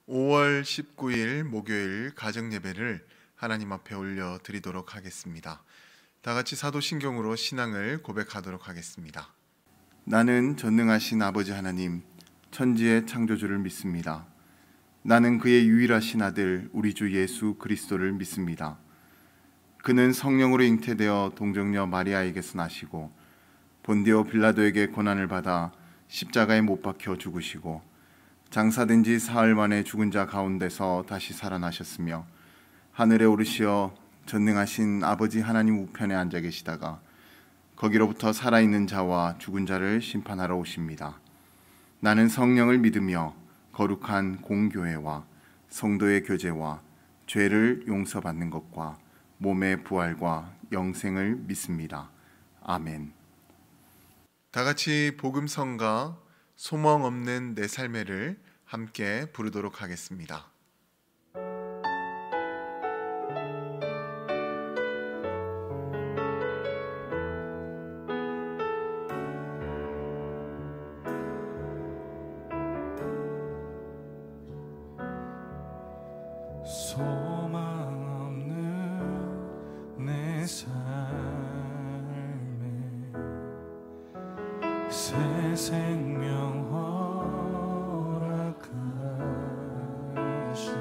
5월 19일 목요일 가정예배를 하나님 앞에 올려드리도록 하겠습니다. 다같이 사도신경으로 신앙을 고백하도록 하겠습니다. 나는 전능하신 아버지 하나님, 천지의 창조주를 믿습니다. 나는 그의 유일하신 아들 우리 주 예수 그리스도를 믿습니다. 그는 성령으로 잉태되어 동정녀 마리아에게서 나시고 본디오 빌라도에게 고난을 받아 십자가에 못 박혀 죽으시고 장사된 지 사흘 만에 죽은 자 가운데서 다시 살아나셨으며 하늘에 오르시어 전능하신 아버지 하나님 우편에 앉아 계시다가 거기로부터 살아있는 자와 죽은 자를 심판하러 오십니다. 나는 성령을 믿으며 거룩한 공교회와 성도의 교제와 죄를 용서받는 것과 몸의 부활과 영생을 믿습니다. 아멘. 다같이 복음성가 소망 없는 내 삶에를 함께 부르도록 하겠습니다. 소망 없는 내 삶에 새 생명 허락하신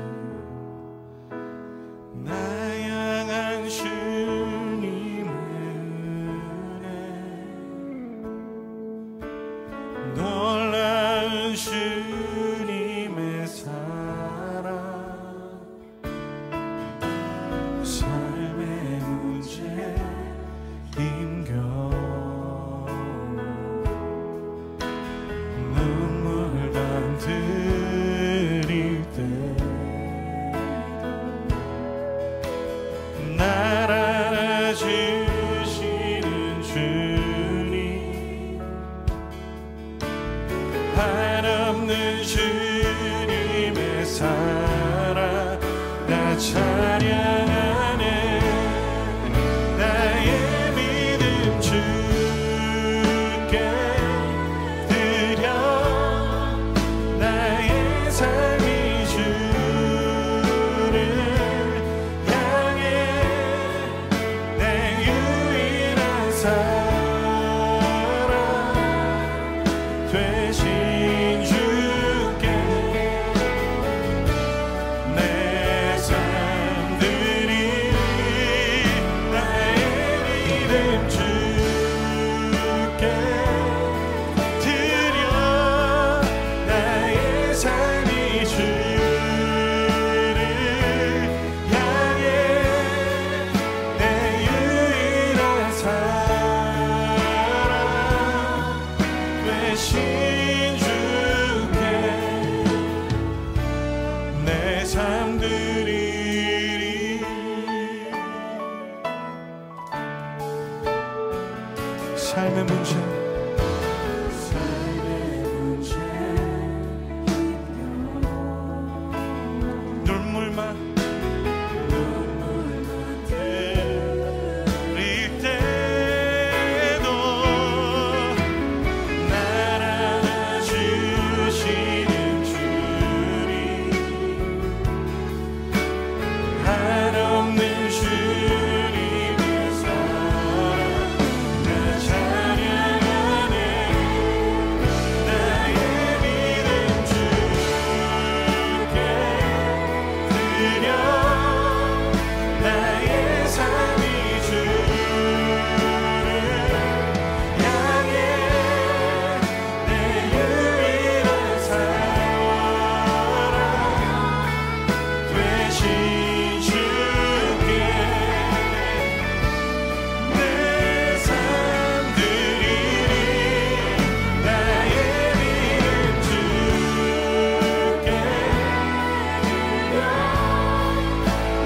나 향한 주님의 은혜, 놀라운 주님의 사랑, 삶의 문제 힘겨워 눈물 감들일 때 날 알아주시는 주님, 한없는 주님의 사랑 나 찬양하네. 나의 믿음 주께 드려 나의 삶이 주를 향해 내 유일한 사랑 되신 주께 내 삶들이 나의 믿음 주께 드려 나의 삶이 주를 향해 내 유일한 사랑 되신 주께 내 삶들이 삶의 문제 눈물만 흘릴 때도 날 안아주시는 주님, 한없는 주님의 사랑 나 찬양하네. 나의 믿음 주께 드려 나의 삶이 주를 향해 내 유일한 사랑 되신 주께 내 삶들이 나의 믿음 주께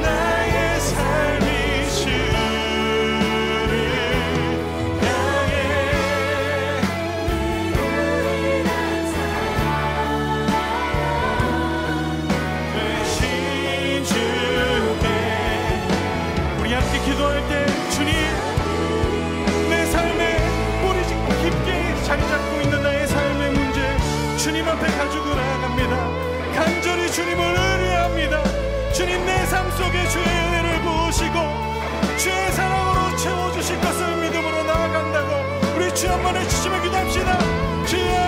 나의 삶이 주를 향해 되신 주께 우리 함께 기도할 때 주님, 내 삶에 뿌리짓고 깊게 자리 잡고 있는 나의 삶의 문제 주님 앞에 가지고 나아갑니다. 간절히 간절히 주님을 의뢰합니다. 주님, 내 삶 속에 주의 은혜를 부으시고 주의 사랑으로 채워주실 것을 믿음으로 나아간다고 우리 주 한 번 외치시며 기도합시다. 주여,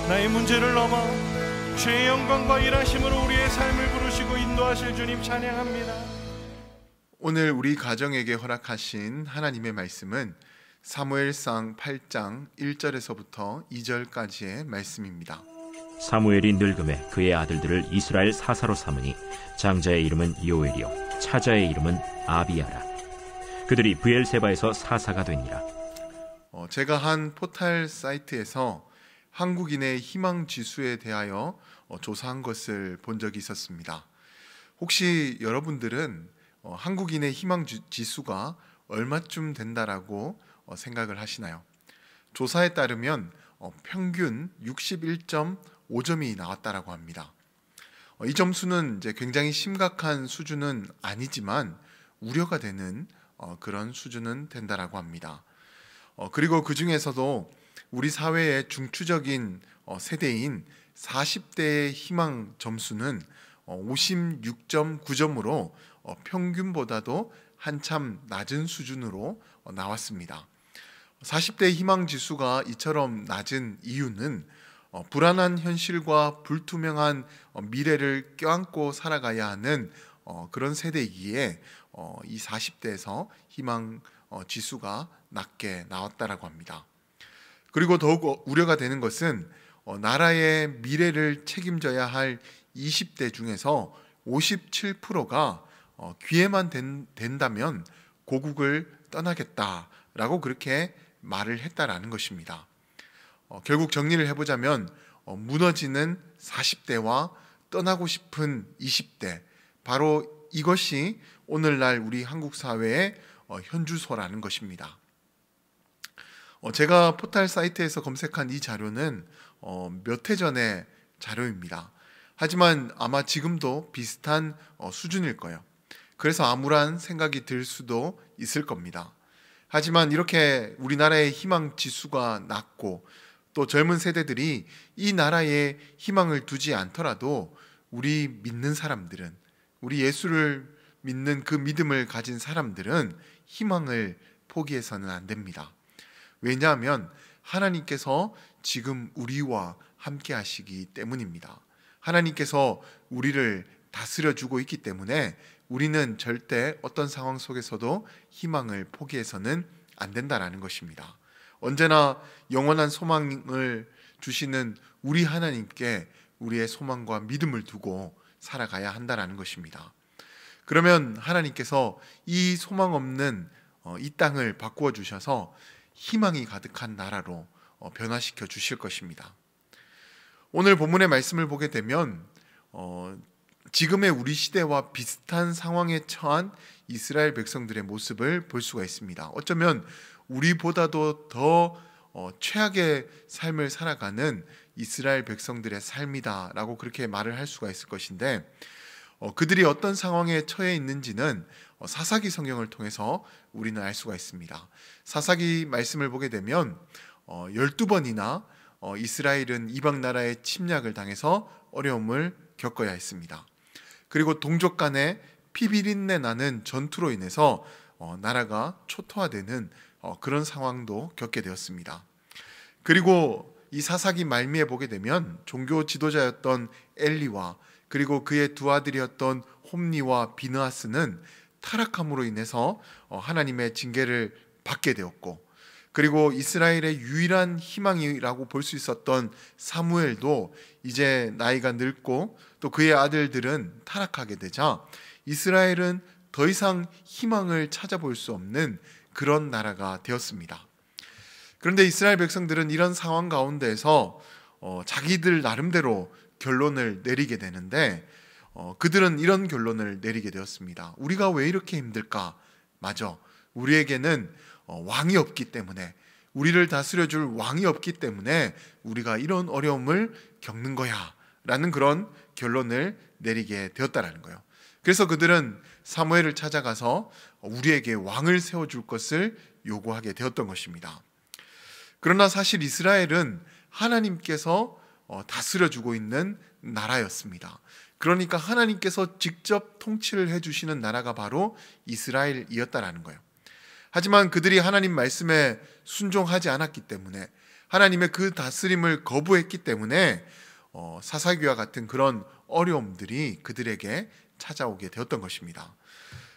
나의 문제를 넘어 주의 영광과 일하심으로 우리의 삶을 부르시고 인도하실 주님 찬양합니다. 오늘 우리 가정에게 허락하신 하나님의 말씀은 사무엘상 8장 1절에서부터 2절까지의 말씀입니다. 사무엘이 늙음에 그의 아들들을 이스라엘 사사로 삼으니 장자의 이름은 요엘이요 차자의 이름은 아비야라. 그들이 브엘세바에서 사사가 되니라. 제가 한 포털 사이트에서 한국인의 희망 지수에 대하여 조사한 것을 본 적이 있었습니다. 혹시 여러분들은 한국인의 희망 지수가 얼마쯤 된다라고 생각을 하시나요? 조사에 따르면 평균 61.5점이 나왔다라고 합니다. 이 점수는 이제 굉장히 심각한 수준은 아니지만 우려가 되는 그런 수준은 된다라고 합니다. 그리고 그 중에서도 우리 사회의 중추적인 세대인 40대의 희망 점수는 56.9점으로 평균보다도 한참 낮은 수준으로 나왔습니다. 40대 희망 지수가 이처럼 낮은 이유는 불안한 현실과 불투명한 미래를 껴안고 살아가야 하는 그런 세대이기에 이 40대에서 희망 지수가 낮게 나왔다라고 합니다. 그리고 더욱 우려가 되는 것은 나라의 미래를 책임져야 할 20대 중에서 57%가 기회만 된다면 고국을 떠나겠다라고 그렇게 말을 했다라는 것입니다. 결국 정리를 해보자면 무너지는 40대와 떠나고 싶은 20대, 바로 이것이 오늘날 우리 한국 사회의 현주소라는 것입니다. 제가 포털 사이트에서 검색한 이 자료는 몇 해 전의 자료입니다. 하지만 아마 지금도 비슷한 수준일 거예요. 그래서 암울한 생각이 들 수도 있을 겁니다. 하지만 이렇게 우리나라의 희망 지수가 낮고 또 젊은 세대들이 이 나라에 희망을 두지 않더라도 우리 믿는 사람들은, 우리 예수를 믿는 그 믿음을 가진 사람들은 희망을 포기해서는 안 됩니다. 왜냐하면 하나님께서 지금 우리와 함께 하시기 때문입니다. 하나님께서 우리를 다스려 주고 있기 때문에 우리는 절대 어떤 상황 속에서도 희망을 포기해서는 안 된다라는 것입니다. 언제나 영원한 소망을 주시는 우리 하나님께 우리의 소망과 믿음을 두고 살아가야 한다라는 것입니다. 그러면 하나님께서 이 소망 없는 이 땅을 바꾸어 주셔서 희망이 가득한 나라로 변화시켜 주실 것입니다. 오늘 본문의 말씀을 보게 되면 지금의 우리 시대와 비슷한 상황에 처한 이스라엘 백성들의 모습을 볼 수가 있습니다. 어쩌면 우리보다도 더 최악의 삶을 살아가는 이스라엘 백성들의 삶이다라고 그렇게 말을 할 수가 있을 것인데, 그들이 어떤 상황에 처해 있는지는 사사기 성경을 통해서 우리는 알 수가 있습니다. 사사기 말씀을 보게 되면 12번이나 이스라엘은 이방 나라의 침략을 당해서 어려움을 겪어야 했습니다. 그리고 동족 간의 피비린내 나는 전투로 인해서 나라가 초토화되는 그런 상황도 겪게 되었습니다. 그리고 이 사사기 말미에 보게 되면 종교 지도자였던 엘리와 그리고 그의 두 아들이었던 홈니와 비느하스는 타락함으로 인해서 하나님의 징계를 받게 되었고, 그리고 이스라엘의 유일한 희망이라고 볼 수 있었던 사무엘도 이제 나이가 늙고 또 그의 아들들은 타락하게 되자 이스라엘은 더 이상 희망을 찾아볼 수 없는 그런 나라가 되었습니다. 그런데 이스라엘 백성들은 이런 상황 가운데에서 자기들 나름대로 결론을 내리게 되는데, 그들은 이런 결론을 내리게 되었습니다. 우리가 왜 이렇게 힘들까? 맞아, 우리에게는 왕이 없기 때문에, 우리를 다스려줄 왕이 없기 때문에 우리가 이런 어려움을 겪는 거야 라는 그런 결론을 내리게 되었다라는 거예요. 그래서 그들은 사무엘을 찾아가서 우리에게 왕을 세워줄 것을 요구하게 되었던 것입니다. 그러나 사실 이스라엘은 하나님께서 다스려주고 있는 나라였습니다. 그러니까 하나님께서 직접 통치를 해주시는 나라가 바로 이스라엘이었다라는 거예요. 하지만 그들이 하나님 말씀에 순종하지 않았기 때문에, 하나님의 그 다스림을 거부했기 때문에 사사기와 같은 그런 어려움들이 그들에게 찾아오게 되었던 것입니다.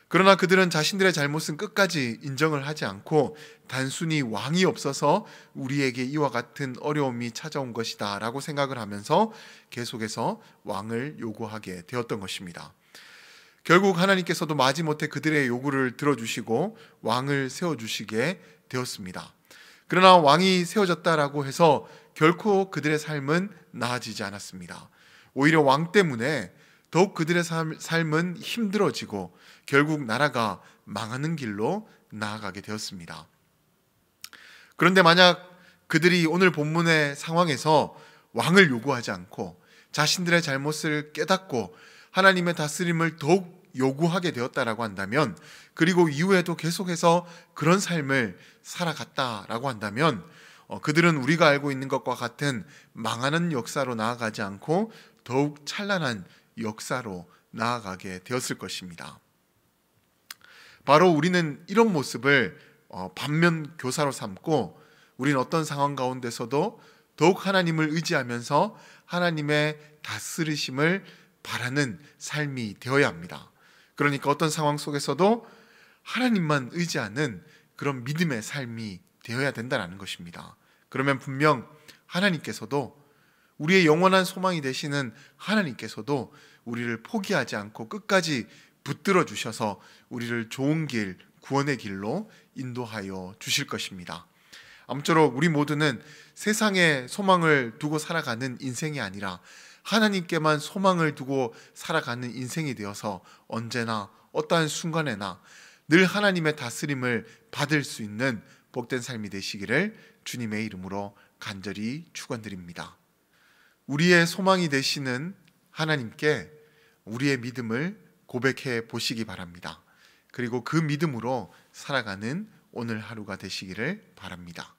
그러나 그들은 자신들의 잘못은 끝까지 인정을 하지 않고 단순히 왕이 없어서 우리에게 이와 같은 어려움이 찾아온 것이다 라고 생각을 하면서 계속해서 왕을 요구하게 되었던 것입니다. 결국 하나님께서도 마지못해 그들의 요구를 들어주시고 왕을 세워주시게 되었습니다. 그러나 왕이 세워졌다라고 해서 결코 그들의 삶은 나아지지 않았습니다. 오히려 왕 때문에 더욱 그들의 삶은 힘들어지고 결국 나라가 망하는 길로 나아가게 되었습니다. 그런데 만약 그들이 오늘 본문의 상황에서 왕을 요구하지 않고 자신들의 잘못을 깨닫고 하나님의 다스림을 더욱 요구하게 되었다라고 한다면, 그리고 이후에도 계속해서 그런 삶을 살아갔다라고 한다면, 그들은 우리가 알고 있는 것과 같은 망하는 역사로 나아가지 않고 더욱 찬란한 역사로 나아가게 되었을 것입니다. 바로 우리는 이런 모습을 반면 교사로 삼고, 우리는 어떤 상황 가운데서도 더욱 하나님을 의지하면서 하나님의 다스리심을 바라는 삶이 되어야 합니다. 그러니까 어떤 상황 속에서도 하나님만 의지하는 그런 믿음의 삶이 되어야 된다는 것입니다. 그러면 분명 하나님께서도, 우리의 영원한 소망이 되시는 하나님께서도 우리를 포기하지 않고 끝까지 붙들어 주셔서 우리를 좋은 길, 구원의 길로 인도하여 주실 것입니다. 아무쪼록 우리 모두는 세상에 소망을 두고 살아가는 인생이 아니라 하나님께만 소망을 두고 살아가는 인생이 되어서 언제나 어떠한 순간에나 늘 하나님의 다스림을 받을 수 있는 복된 삶이 되시기를 주님의 이름으로 간절히 축원드립니다. 우리의 소망이 되시는 하나님께 우리의 믿음을 고백해 보시기 바랍니다. 그리고 그 믿음으로 살아가는 오늘 하루가 되시기를 바랍니다.